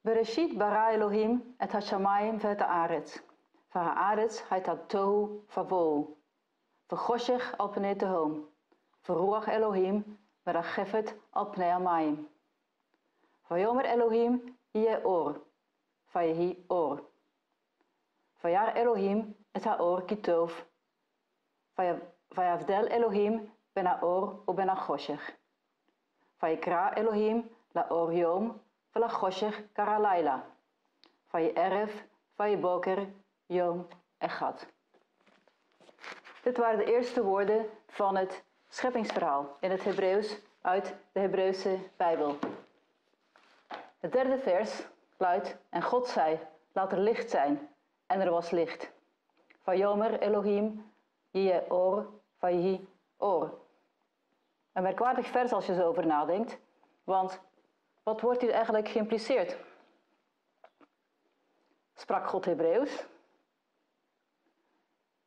Bereshit bara Elohim et hashamayim ve'et haaretz. V'haaretz hayta tohu vavohu. V'choshech al pnei tehom. V'ruach Elohim merachefet al pnei hamayim. Vayomer Elohim yeh or. Vayehi or. Vayar Elohim et haor ki tov. Vayavdel Elohim ben haor uben hachoshech. Vayikra Elohim laor yom v'lachoshech kara laila. Vayeerev vayeboker yom echad. Dit waren de eerste woorden van het scheppingsverhaal in het Hebreeuws uit de Hebreeuwse Bijbel. Het derde vers luidt: en God zei, laat er licht zijn, en er was licht. Vayomer Elohim yeh or, vayehi or. Een merkwaardig vers als je zo over nadenkt, want wat wordt hier eigenlijk geïmpliceerd? Sprak God Hebreeuws?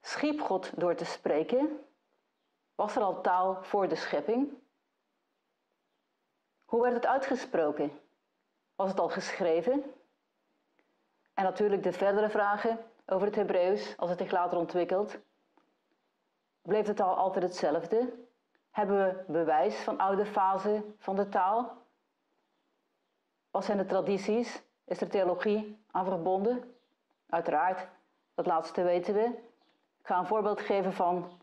Schiep God door te spreken? Was er al taal voor de schepping? Hoe werd het uitgesproken? Was het al geschreven? En natuurlijk de verdere vragen over het Hebreeuws, als het zich later ontwikkelt. Bleef het al altijd hetzelfde? Hebben we bewijs van oude fasen van de taal? Wat zijn de tradities? Is er theologie aan verbonden? Uiteraard, dat laatste weten we. Ik ga een voorbeeld geven van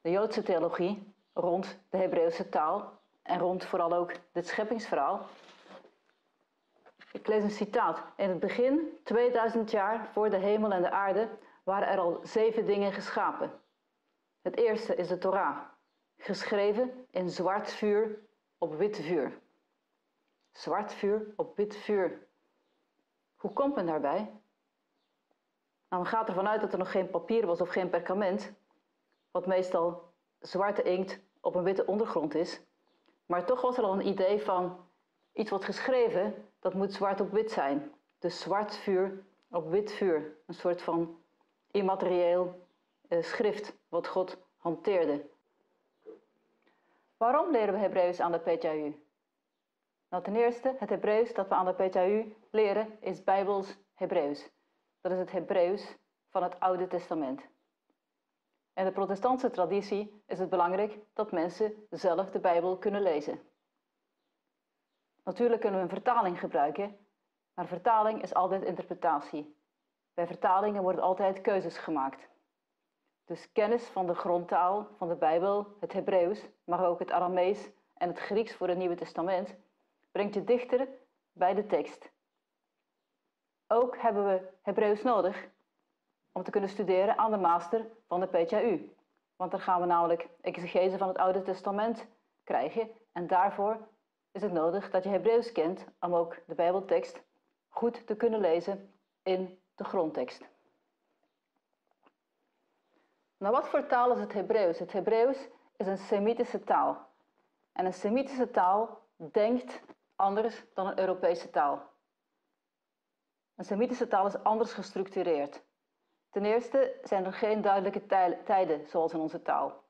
de Joodse theologie rond de Hebreeuwse taal en rond vooral ook dit scheppingsverhaal. Ik lees een citaat. In het begin, 2000 jaar voor de hemel en de aarde, waren er al 7 dingen geschapen. Het eerste is de Torah, geschreven in zwart vuur op wit vuur. Zwart vuur op wit vuur. Hoe komt men daarbij? Nou, men gaat ervan uit dat er nog geen papier was of geen perkament, wat meestal zwarte inkt op een witte ondergrond is. Maar toch was er al een idee van iets wat geschreven, dat moet zwart op wit zijn. Dus zwart vuur op wit vuur. Een soort van immaterieel schrift wat God hanteerde. Waarom leren we Hebreeuws aan de PTHU? Nou, ten eerste, het Hebreeuws dat we aan de PTHU leren is Bijbels Hebreeuws. Dat is het Hebreeuws van het Oude Testament. In de protestantse traditie is het belangrijk dat mensen zelf de Bijbel kunnen lezen. Natuurlijk kunnen we een vertaling gebruiken, maar vertaling is altijd interpretatie. Bij vertalingen worden altijd keuzes gemaakt. Dus kennis van de grondtaal van de Bijbel, het Hebreeuws, maar ook het Aramees en het Grieks voor het Nieuwe Testament, brengt je dichter bij de tekst. Ook hebben we Hebreeuws nodig om te kunnen studeren aan de master van de PTHU. Want dan gaan we namelijk exegese van het Oude Testament krijgen en daarvoor is het nodig dat je Hebreeuws kent om ook de Bijbeltekst goed te kunnen lezen in de grondtekst. Nou, wat voor taal is het Hebreeuws? Het Hebreeuws is een Semitische taal. En een Semitische taal denkt anders dan een Europese taal. Een Semitische taal is anders gestructureerd. Ten eerste zijn er geen duidelijke tijden zoals in onze taal.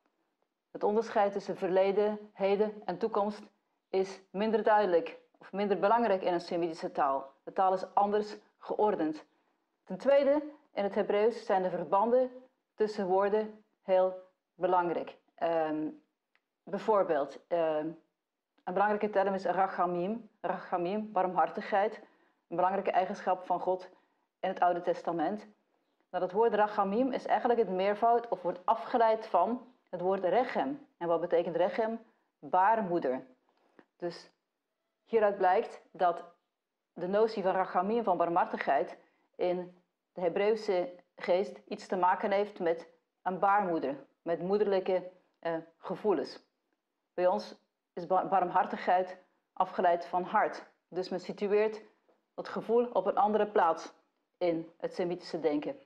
Het onderscheid tussen verleden, heden en toekomst is minder duidelijk of minder belangrijk in een Semitische taal. De taal is anders geordend. Ten tweede, in het Hebreeuws zijn de verbanden tussen woorden heel belangrijk. Bijvoorbeeld, een belangrijke term is rachamim. Rachamim, barmhartigheid. Een belangrijke eigenschap van God in het Oude Testament. Nou, dat woord rachamim is eigenlijk het meervoud of wordt afgeleid van het woord rechem. En wat betekent rechem? Baarmoeder. Dus hieruit blijkt dat de notie van rachamim, van barmhartigheid, in de Hebreeuwse geest iets te maken heeft met een baarmoeder, met moederlijke gevoelens. Bij ons is barmhartigheid afgeleid van hart. Dus men situeert dat gevoel op een andere plaats in het Semitische denken.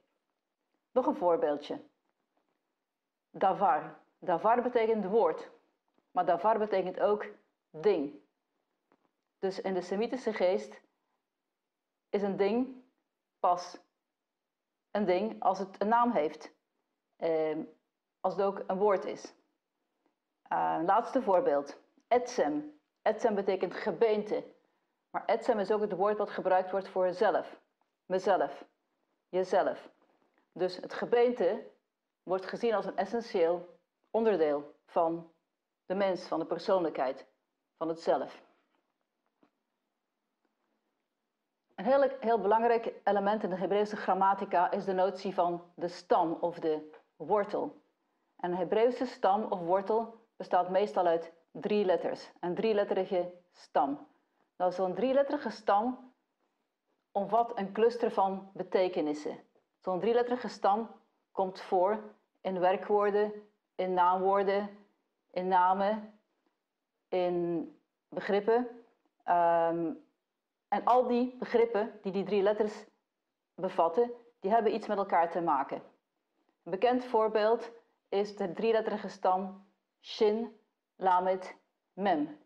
Nog een voorbeeldje. Davar. Davar betekent woord, maar davar betekent ook ding. Dus in de Semitische geest is een ding pas een ding als het een naam heeft. Als het ook een woord is. Laatste voorbeeld. Etsem. Etsem betekent gebeente. Maar etsem is ook het woord wat gebruikt wordt voor zelf, mezelf, jezelf. Dus het gebeente wordt gezien als een essentieel onderdeel van de mens, van de persoonlijkheid, van het zelf. Een heel belangrijk element in de Hebreeuwse grammatica is de notie van de stam of de wortel. En een Hebreeuwse stam of wortel bestaat meestal uit 3 letters, een 3-letterige stam. Nou, zo'n 3-letterige stam omvat een cluster van betekenissen. Zo'n 3-letterige stam komt voor in werkwoorden, in naamwoorden, in namen, in begrippen. En al die begrippen die die 3 letters bevatten, die hebben iets met elkaar te maken. Een bekend voorbeeld is de 3-letterige stam Shin, Lamed, Mem.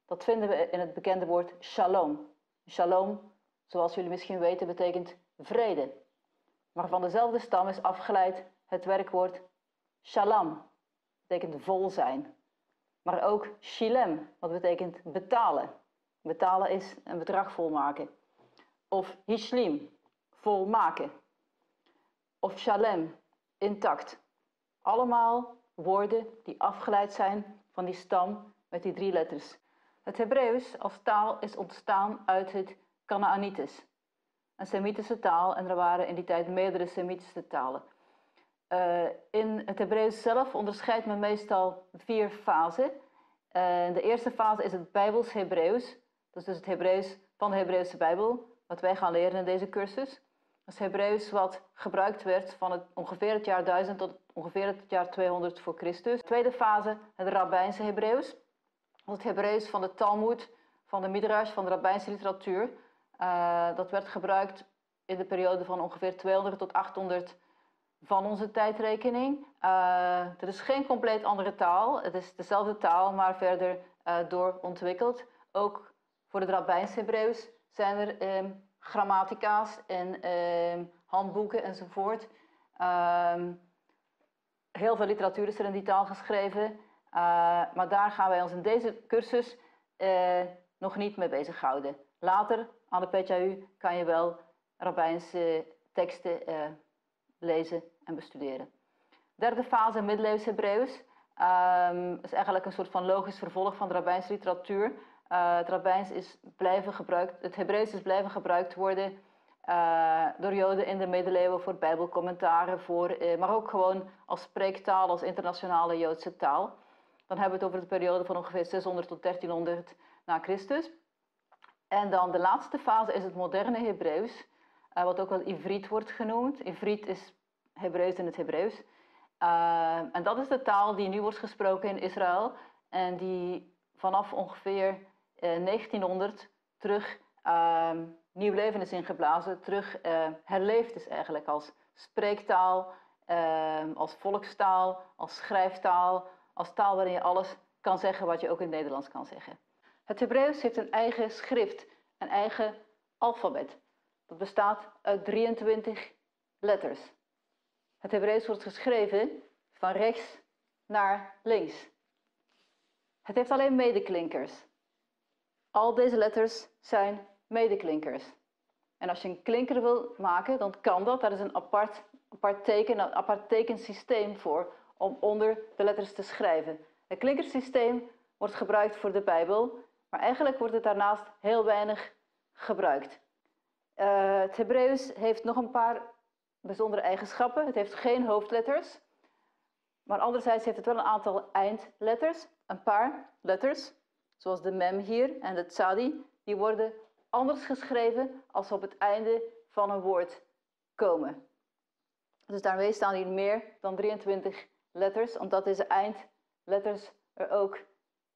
Dat vinden we in het bekende woord shalom. Shalom, zoals jullie misschien weten, betekent vrede. Maar van dezelfde stam is afgeleid het werkwoord shalam, betekent vol zijn. Maar ook shilem, wat betekent betalen. Betalen is een bedrag volmaken. Of hishlim, volmaken. Of shalem, intact. Allemaal woorden die afgeleid zijn van die stam met die 3 letters. Het Hebreeuws als taal is ontstaan uit het Kanaanitisch, een Semitische taal, en er waren in die tijd meerdere Semitische talen. In het Hebreeuws zelf onderscheidt men meestal 4 fasen. De eerste fase is het Bijbels Hebreeuws, dat is dus het Hebreeuws van de Hebreeuwse Bijbel, wat wij gaan leren in deze cursus. Dat is Hebreeuws wat gebruikt werd van ongeveer het jaar 1000 tot ongeveer het jaar 200 voor Christus. De tweede fase, het Rabbijnse Hebreeuws. Dat is het Hebreeuws van de Talmud, van de Midrash, van de Rabbijnse literatuur. Dat werd gebruikt in de periode van ongeveer 200 tot 800 van onze tijdrekening. Het is geen compleet andere taal. Het is dezelfde taal, maar verder doorontwikkeld. Ook voor het Rabbijnse Hebreeuws zijn er grammatica's en handboeken enzovoort. Heel veel literatuur is er in die taal geschreven. Maar daar gaan wij ons in deze cursus nog niet mee bezighouden. Later, aan de PTU, kan je wel rabbijnse teksten lezen en bestuderen. Derde fase, middeleeuws Hebreeuws, is eigenlijk een soort van logisch vervolg van de rabbijnse literatuur. Het Hebreeuws is blijven gebruikt worden door Joden in de middeleeuwen voor bijbelcommentaren, maar ook gewoon als spreektaal, als internationale Joodse taal. Dan hebben we het over de periode van ongeveer 600 tot 1300 na Christus. En dan de laatste fase is het moderne Hebreeuws, wat ook wel Ivriet wordt genoemd. Ivriet is Hebreeuws in het Hebreeuws. En dat is de taal die nu wordt gesproken in Israël en die vanaf ongeveer 1900 terug nieuw leven is ingeblazen, terug herleefd is eigenlijk als spreektaal, als volkstaal, als schrijftaal, als taal waarin je alles kan zeggen wat je ook in het Nederlands kan zeggen. Het Hebreeuws heeft een eigen schrift, een eigen alfabet. Dat bestaat uit 23 letters. Het Hebreeuws wordt geschreven van rechts naar links. Het heeft alleen medeklinkers. Al deze letters zijn medeklinkers. En als je een klinker wil maken, dan kan dat. Daar is een apart tekensysteem voor om onder de letters te schrijven. Het klinkersysteem wordt gebruikt voor de Bijbel, maar eigenlijk wordt het daarnaast heel weinig gebruikt. Het Hebreeuws heeft nog een paar bijzondere eigenschappen. Het heeft geen hoofdletters, maar anderzijds heeft het wel een aantal eindletters. Een paar letters, zoals de mem hier en de tzadi, die worden anders geschreven als ze op het einde van een woord komen. Dus daarmee staan hier meer dan 23 letters, omdat deze eindletters er ook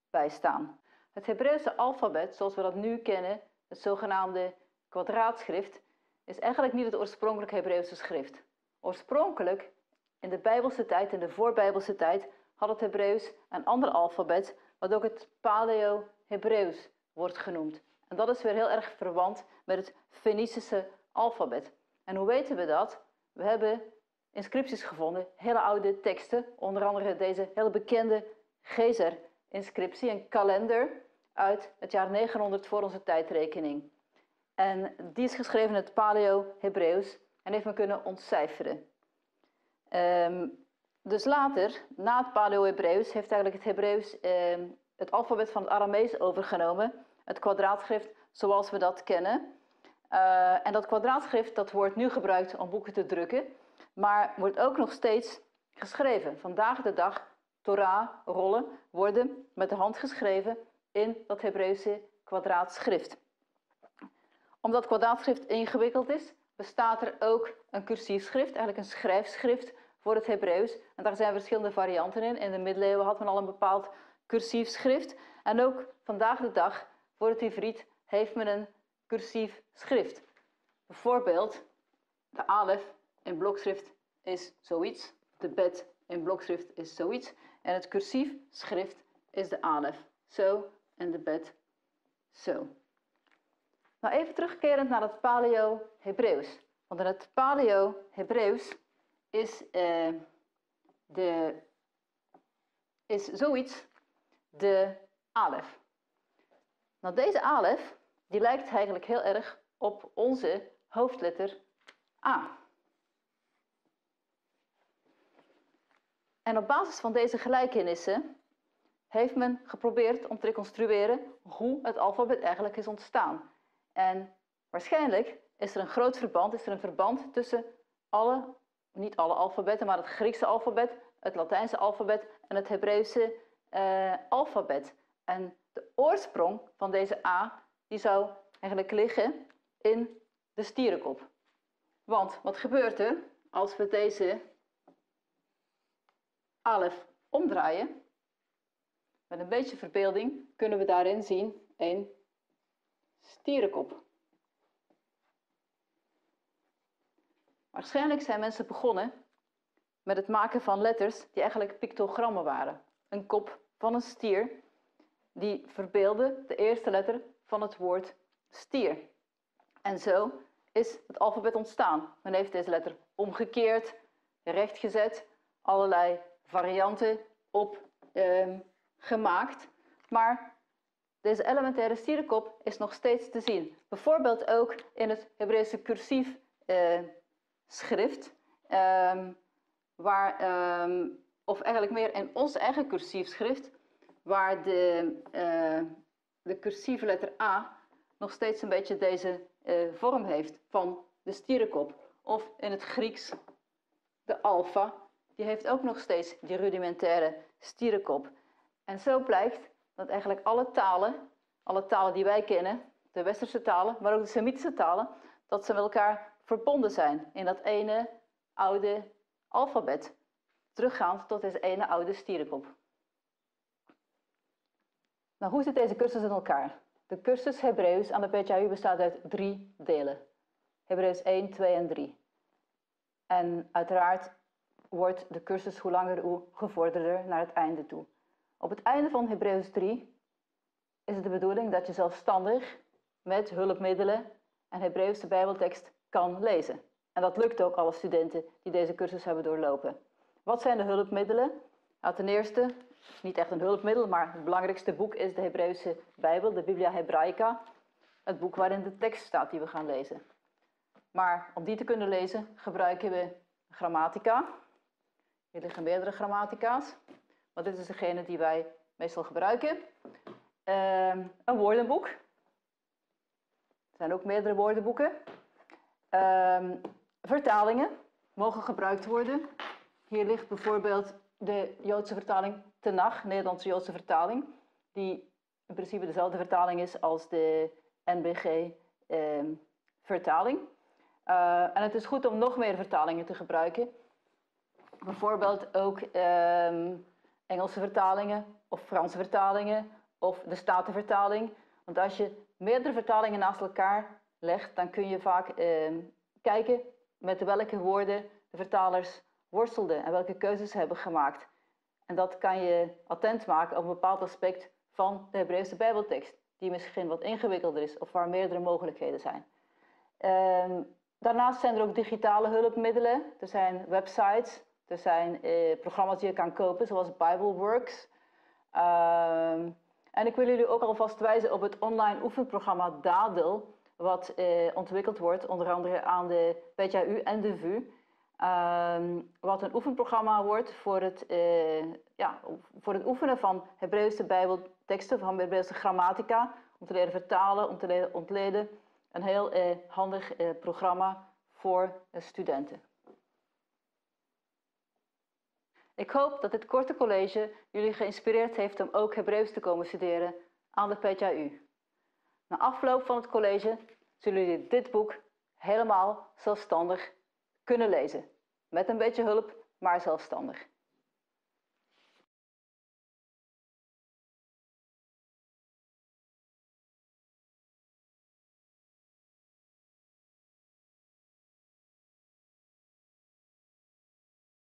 bij staan. Het Hebreeuwse alfabet, zoals we dat nu kennen, het zogenaamde kwadraatschrift, is eigenlijk niet het oorspronkelijke Hebreeuwse schrift. Oorspronkelijk, in de Bijbelse tijd, in de voorbijbelse tijd, had het Hebreeuws een ander alfabet, wat ook het Paleo-Hebreeuws wordt genoemd. En dat is weer heel erg verwant met het Fenicische alfabet. En hoe weten we dat? We hebben inscripties gevonden, hele oude teksten, onder andere deze heel bekende Gezer-inscriptie, een kalender uit het jaar 900 voor onze tijdrekening. En die is geschreven in het Paleo-Hebreeuws en heeft men kunnen ontcijferen. Dus later, na het Paleo-Hebreeuws, heeft eigenlijk het Hebreeuws het alfabet van het Aramees overgenomen. Het kwadraatschrift zoals we dat kennen. En dat kwadraatschrift dat wordt nu gebruikt om boeken te drukken, maar wordt ook nog steeds geschreven. Vandaag de dag, Torah, rollen, worden met de hand geschreven in dat Hebreeuwse kwadraatschrift. Omdat kwadraatschrift ingewikkeld is, bestaat er ook een cursief schrift, eigenlijk een schrijfschrift voor het Hebreeuws. En daar zijn verschillende varianten in. In de middeleeuwen had men al een bepaald cursief schrift. En ook vandaag de dag, voor het Ivriet, heeft men een cursief schrift. Bijvoorbeeld, de alef in blokschrift is zoiets. De bet in blokschrift is zoiets. En het cursief schrift is de alef. Zo en de bet zo. Nou, even terugkerend naar het Paleo-Hebreeuws. Want in het Paleo-Hebreeuws is zoiets de alef. Nou, deze alef die lijkt eigenlijk heel erg op onze hoofdletter A. En op basis van deze gelijkenissen heeft men geprobeerd om te reconstrueren hoe het alfabet eigenlijk is ontstaan. En waarschijnlijk is er een groot verband, tussen niet alle alfabetten, maar het Griekse alfabet, het Latijnse alfabet en het Hebreeuwse alfabet. En de oorsprong van deze A, die zou eigenlijk liggen in de stierenkop. Want wat gebeurt er als we deze alef omdraaien? Met een beetje verbeelding kunnen we daarin zien een stierenkop. Waarschijnlijk zijn mensen begonnen met het maken van letters die eigenlijk pictogrammen waren. Een kop van een stier die verbeelde de eerste letter van het woord stier. En zo is het alfabet ontstaan. Men heeft deze letter omgekeerd, rechtgezet, allerlei varianten op gemaakt. Maar deze elementaire stierenkop is nog steeds te zien. Bijvoorbeeld ook in het Hebreeuwse cursief schrift. Of eigenlijk meer in ons eigen cursief schrift. Waar de cursieve letter A nog steeds een beetje deze vorm heeft van de stierenkop. Of in het Grieks de alfa. Die heeft ook nog steeds die rudimentaire stierenkop. En zo blijkt dat eigenlijk alle talen die wij kennen, de westerse talen, maar ook de Semitische talen, dat ze met elkaar verbonden zijn in dat ene oude alfabet. Teruggaand tot deze ene oude stierenkop. Nou, hoe zit deze cursus in elkaar? De cursus Hebreeuws aan de PTHU bestaat uit 3 delen. Hebreeuws 1, 2 en 3. En uiteraard wordt de cursus hoe langer hoe gevorderder naar het einde toe. Op het einde van Hebreeuws 3 is het de bedoeling dat je zelfstandig met hulpmiddelen een Hebreeuwse Bijbeltekst kan lezen. En dat lukt ook alle studenten die deze cursus hebben doorlopen. Wat zijn de hulpmiddelen? Nou, ten eerste, niet echt een hulpmiddel, maar het belangrijkste boek is de Hebreeuwse Bijbel, de Biblia Hebraica. Het boek waarin de tekst staat die we gaan lezen. Maar om die te kunnen lezen gebruiken we grammatica. Hier liggen meerdere grammatica's, maar dit is degene die wij meestal gebruiken. Een woordenboek. Er zijn ook meerdere woordenboeken. Vertalingen mogen gebruikt worden. Hier ligt bijvoorbeeld de Joodse vertaling Tenach, Nederlandse Joodse vertaling, die in principe dezelfde vertaling is als de NBG vertaling. En het is goed om nog meer vertalingen te gebruiken. Bijvoorbeeld ook Engelse vertalingen of Franse vertalingen of de Statenvertaling. Want als je meerdere vertalingen naast elkaar legt, dan kun je vaak kijken met welke woorden de vertalers worstelden en welke keuzes ze hebben gemaakt. En dat kan je attent maken op een bepaald aspect van de Hebreeuwse Bijbeltekst, die misschien wat ingewikkelder is of waar meerdere mogelijkheden zijn. Daarnaast zijn er ook digitale hulpmiddelen. Er zijn websites, er zijn programma's die je kan kopen, zoals Bibleworks. En En ik wil jullie ook alvast wijzen op het online oefenprogramma Dadel, wat ontwikkeld wordt, onder andere aan de PTHU en de VU. Wat een oefenprogramma wordt voor voor het oefenen van Hebreeuwse Bijbelteksten, van Hebreeuwse grammatica, om te leren vertalen, om te leren ontleden. Een heel handig programma voor studenten. Ik hoop dat dit korte college jullie geïnspireerd heeft om ook Hebreeuws te komen studeren aan de PTHU. Na afloop van het college zullen jullie dit boek helemaal zelfstandig kunnen lezen. Met een beetje hulp, maar zelfstandig.